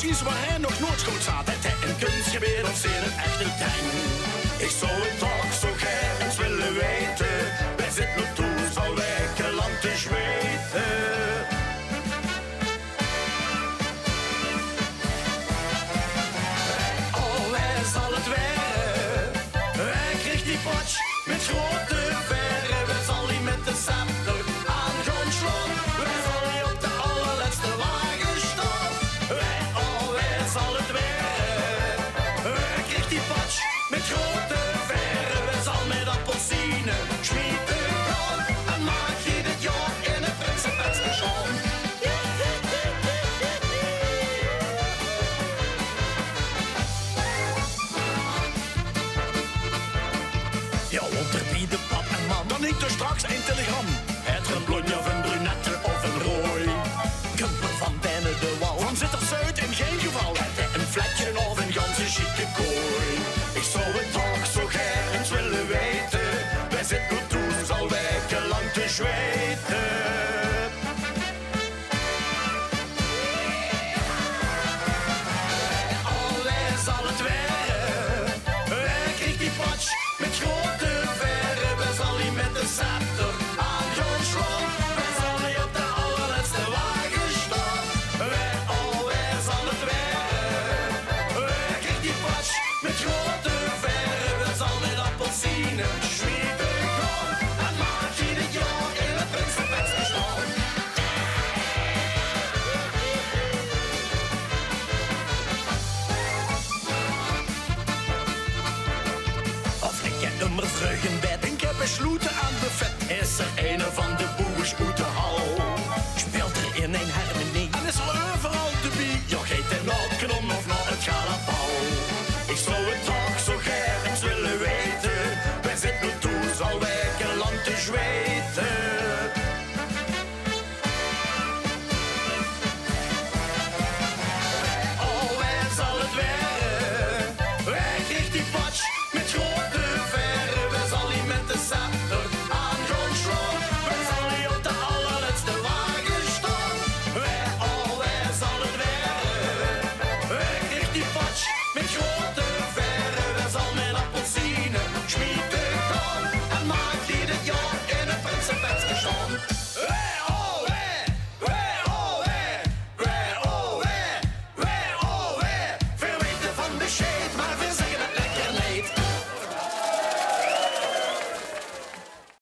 precies waar hij nog nooit goed zat. Het hij een kunstgebied of zeer een echte tang. Ik zou het toch zo graag eens willen weten. Wij zitten nu toe, zal welke land is weten. Oh, hij zal het werden. Hij kreeg die potje met grote verre. Wij zal hij met de scepter aan gaan slaan. Wij zal hij op de allerlaatste wagen staan. Wij zal het werden. Hij kreeg die potje met grote verre. Wij zal met appelsinen schmieden gaan. En maak je dit jaar in het Prinsenpensje gaan. Ja, want er bieden pap en mam. Dan niet er straks een telegram. Het er een blondje of een brunette of een rooi. Kumper van binnen de wal. Van zit er zuid in geen geval. Het is een vlekje of een ganse chique kooi. Ik zou het toch zo graag eens willen weten. Wij zitten nu toe, zal welke land te zweten. Zal het werden. Hij kreeg die potje met grote verre. Wij zal hij met de scepter aan gaan slaan. Wij zal hij op de allerlaatste wagen staan. Wij zal het werden. Hij kreeg die potje met grote verre. Wij zal met appelsinen schmieden gaan. En maak je dit jaar in het Prinsenpensje staan. Of ik heb nummer vrucht in bed. Ik heb besloten aan de vet.